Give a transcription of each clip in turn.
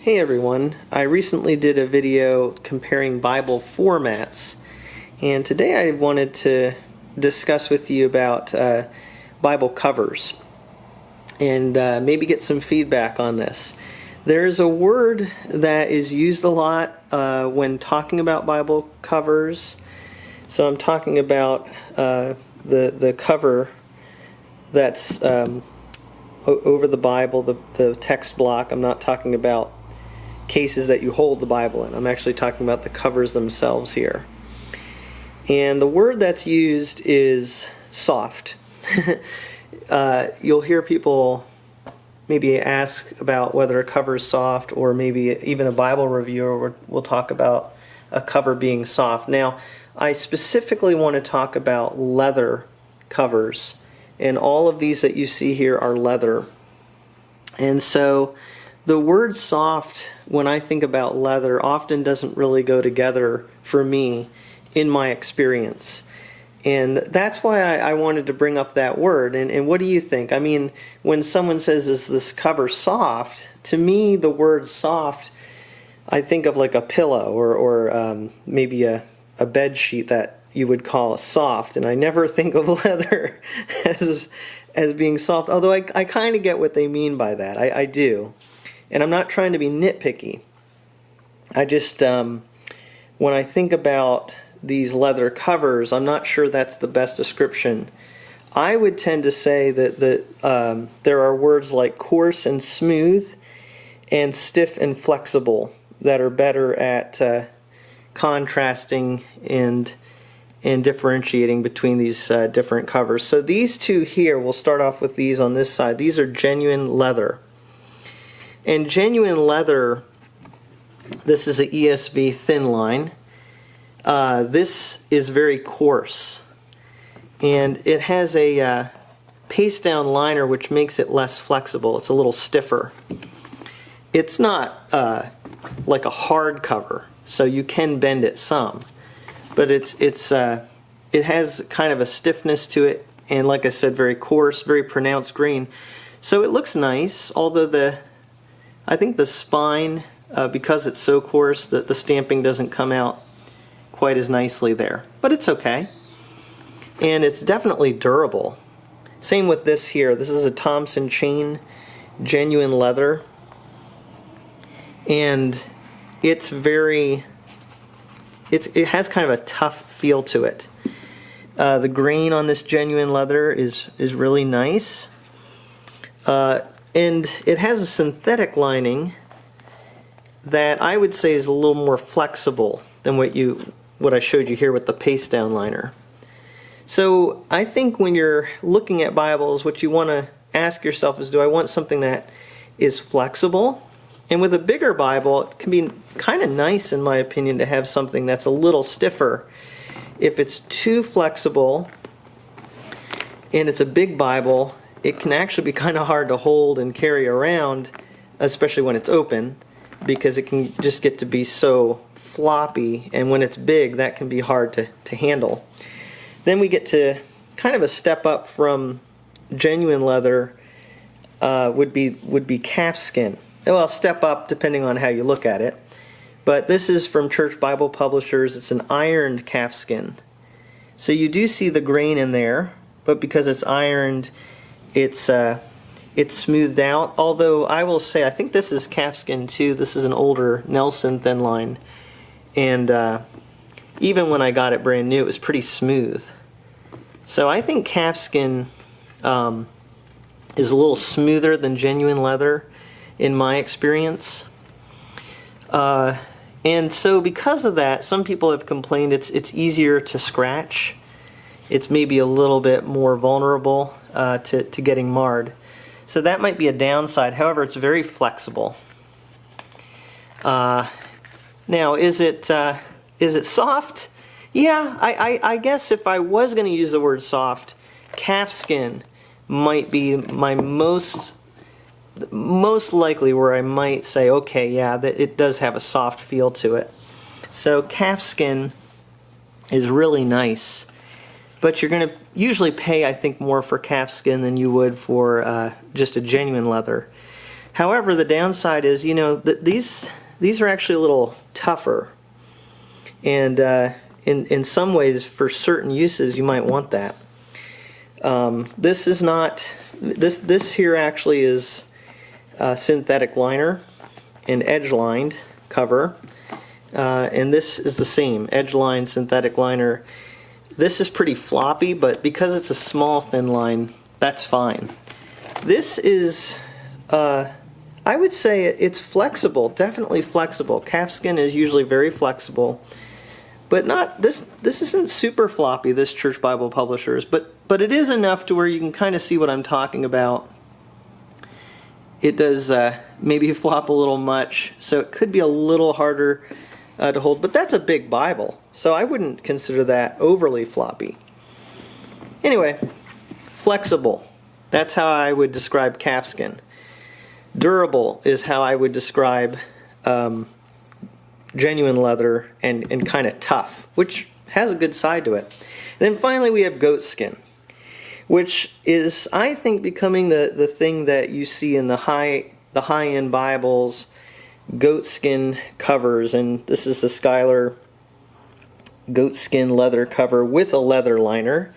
Hey everyone, I recently did a video comparing Bible formats, and today I wanted to discuss with you about Bible covers and maybe get some feedback on this. There's a word that is used a lot when talking about Bible covers. So I'm talking about the cover that's over the Bible, the text block. I'm not talking about cases that you hold the Bible in. I'm actually talking about the covers themselves here. And the word that's used is soft. You'll hear people maybe ask about whether a cover is soft, or maybe even a Bible reviewer will talk about a cover being soft. Now, I specifically want to talk about leather covers, and all of these that you see here are leather. And so the word soft, when I think about leather, often doesn't really go together for me in my experience. And that's why I wanted to bring up that word. And what do you think? I mean, when someone says, is this cover soft? To me, the word soft, I think of like a pillow or maybe a bed sheet that you would call soft. And I never think of leather as being soft, although I kind of get what they mean by that. I do. And I'm not trying to be nitpicky. I just, when I think about these leather covers, I'm not sure that's the best description. I would tend to say that there are words like coarse and smooth and stiff and flexible that are better at contrasting and differentiating between these different covers. So these two here, we'll start off with these on this side. These are genuine leather. And genuine leather, this is an ESV thin line. This is very coarse. And it has a paste down liner which makes it less flexible. It's a little stiffer. It's not like a hard cover, so you can bend it some. But it has kind of a stiffness to it, and like I said, very coarse, very pronounced green. So it looks nice, although I think the spine, because it's so coarse, that the stamping doesn't come out quite as nicely there. But it's okay. And it's definitely durable. Same with this here. This is a Thompson chain, genuine leather. And it has kind of a tough feel to it. The grain on this genuine leather is really nice. And it has a synthetic lining that I would say is a little more flexible than what I showed you here with the paste down liner. So I think when you're looking at Bibles, what you want to ask yourself is, do I want something that is flexible? And with a bigger Bible, it can be kind of nice, in my opinion, to have something that's a little stiffer. If it's too flexible and it's a big Bible, it can actually be kind of hard to hold and carry around, especially when it's open, because it can just get to be so floppy, and when it's big, that can be hard to handle. Then we get to kind of a step up from genuine leather, would be calfskin. Well, step up depending on how you look at it. But this is from Church Bible Publishers. It's an ironed calfskin. So you do see the grain in there, but because it's ironed, it's smoothed out. Although I will say, I think this is calfskin too. This is an older Nelson thin line, and even when I got it brand new, it was pretty smooth. So I think calfskin is a little smoother than genuine leather in my experience. And so because of that, some people have complained it's easier to scratch. It's maybe a little bit more vulnerable to getting marred. So that might be a downside. However, it's very flexible. Now, is it soft? Yeah, I guess if I was going to use the word soft, calfskin might be my most likely where I might say, okay, yeah, that it does have a soft feel to it. So calfskin is really nice. But you're going to usually pay, I think, more for calfskin than you would for just a genuine leather. However, the downside is, these are actually a little tougher, and in some ways, for certain uses, you might want that. This is not. This here actually is synthetic liner and edge lined cover, and this is the same edge lined synthetic liner. This is pretty floppy, but because it's a small thin line, that's fine. This is, I would say it's flexible, definitely flexible. Calfskin is usually very flexible, but not this. This isn't super floppy, this Church Bible Publishers, but it is enough to where you can kind of see what I'm talking about. It does maybe flop a little much, so it could be a little harder to hold, but that's a big Bible, so I wouldn't consider that overly floppy. Anyway, flexible. That's how I would describe calfskin. Durable is how I would describe genuine leather, and kind of tough, which has a good side to it. And then finally we have goatskin, which is, I think, becoming the thing that you see in the high-end Bibles, goatskin covers, and this is the Schuyler goatskin leather cover with a leather liner.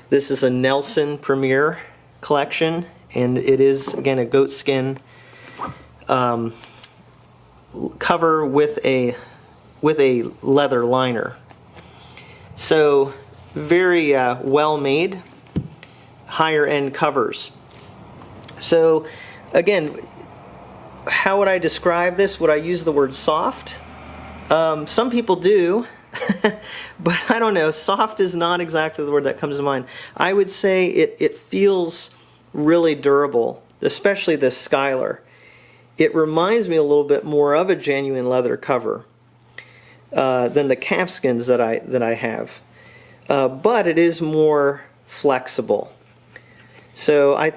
This is a Nelson Premier collection, and it is, again, a goatskin cover with a leather liner. So very well made, higher end covers. So again, how would I describe this? Would I use the word soft? Some people do, but I don't know. Soft is not exactly the word that comes to mind. I would say it feels really durable, especially this Schuyler. It reminds me a little bit more of a genuine leather cover than the calfskins that I have, but it is more flexible. So I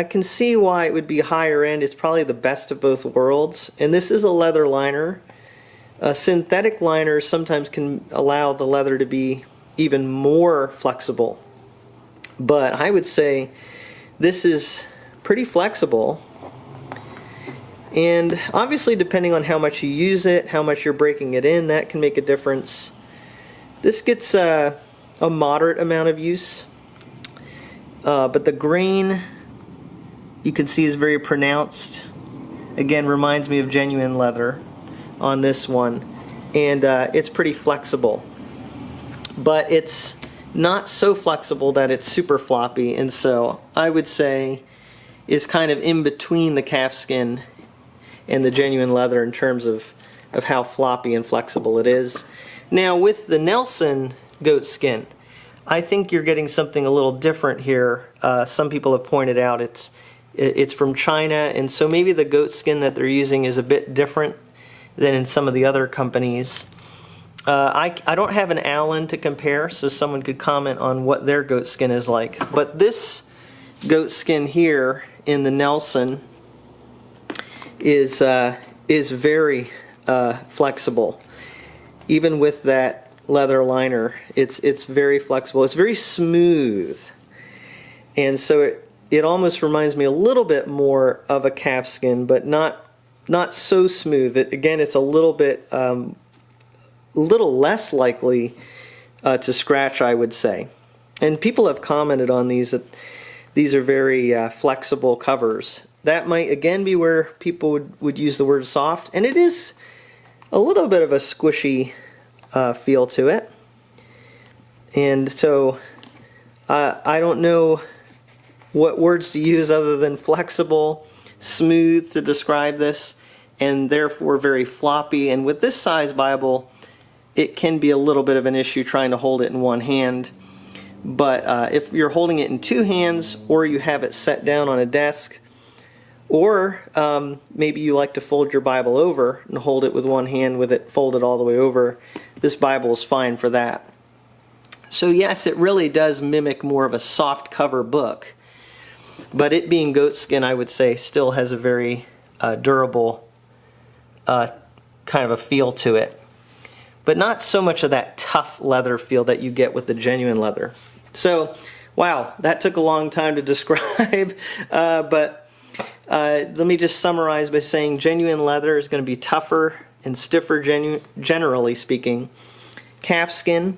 can see why it would be higher end. It's probably the best of both worlds. And this is a leather liner. Synthetic liners sometimes can allow the leather to be even more flexible. But I would say this is pretty flexible. And obviously, depending on how much you use it, how much you're breaking it in, that can make a difference. This gets a moderate amount of use. But the grain, you can see, is very pronounced. Again, reminds me of genuine leather on this one. And it's pretty flexible. But it's not so flexible that it's super floppy. And so I would say is kind of in between the calfskin and the genuine leather in terms of how floppy and flexible it is. Now with the Nelson goatskin, I think you're getting something a little different here. Some people have pointed out it's from China, and so maybe the goatskin that they're using is a bit different than in some of the other companies. I don't have an Allen to compare, so someone could comment on what their goatskin is like. But this goatskin here in the Nelson is very flexible. Even with that leather liner, it's very flexible. It's very smooth, and so it almost reminds me a little bit more of a calfskin, but not so smooth. Again, it's a little bit little less likely to scratch, I would say. And people have commented on these that these are very flexible covers. That might again be where people would use the word soft, and it is a little bit of a squishy feel to it. And so I don't know what words to use other than flexible, smooth to describe this, and therefore very floppy. And with this size Bible, it can be a little bit of an issue trying to hold it in one hand. But if you're holding it in two hands, or you have it set down on a desk, or maybe you like to fold your Bible over and hold it with one hand with it folded all the way over, this Bible is fine for that. So yes, it really does mimic more of a soft cover book, but it being goatskin, I would say, still has a very durable kind of a feel to it, but not so much of that tough leather feel that you get with the genuine leather. So wow, that took a long time to describe, but Let me just summarize by saying genuine leather is going to be tougher and stiffer, generally speaking. Calfskin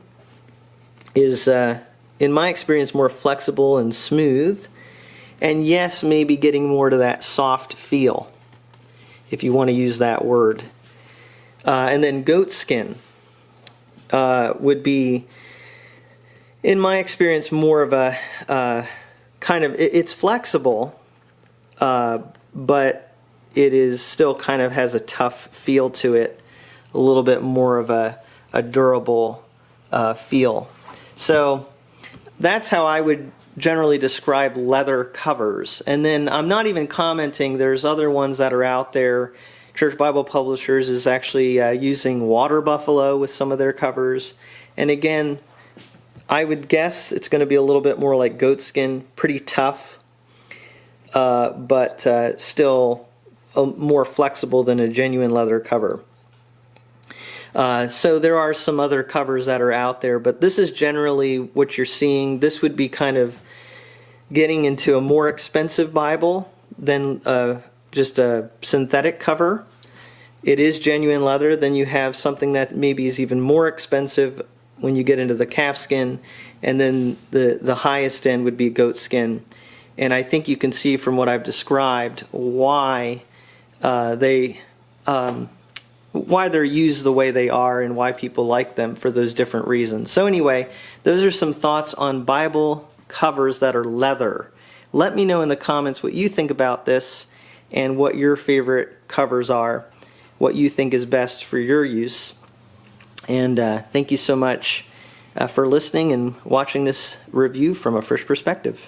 is, in my experience, more flexible and smooth. And yes, maybe getting more to that soft feel, if you want to use that word. And then goatskin would be, in my experience, more of a kind of, it's flexible, but it is still kind of has a tough feel to it, a little bit more of a durable feel. So that's how I would generally describe leather covers. And then I'm not even commenting, there's other ones that are out there. Church Bible Publishers is actually using water buffalo with some of their covers. And again, I would guess it's going to be a little bit more like goatskin, pretty tough, but still more flexible than a genuine leather cover. So there are some other covers that are out there, but this is generally what you're seeing. This would be kind of getting into a more expensive Bible than just a synthetic cover. It is genuine leather. Then you have something that maybe is even more expensive when you get into the calfskin, and then the highest end would be goatskin. And I think you can see from what I've described why why they're used the way they are and why people like them for those different reasons. So anyway, those are some thoughts on Bible covers that are leather. Let me know in the comments what you think about this and what your favorite covers are, what you think is best for your use. And thank you so much for listening and watching this review from a fresh perspective.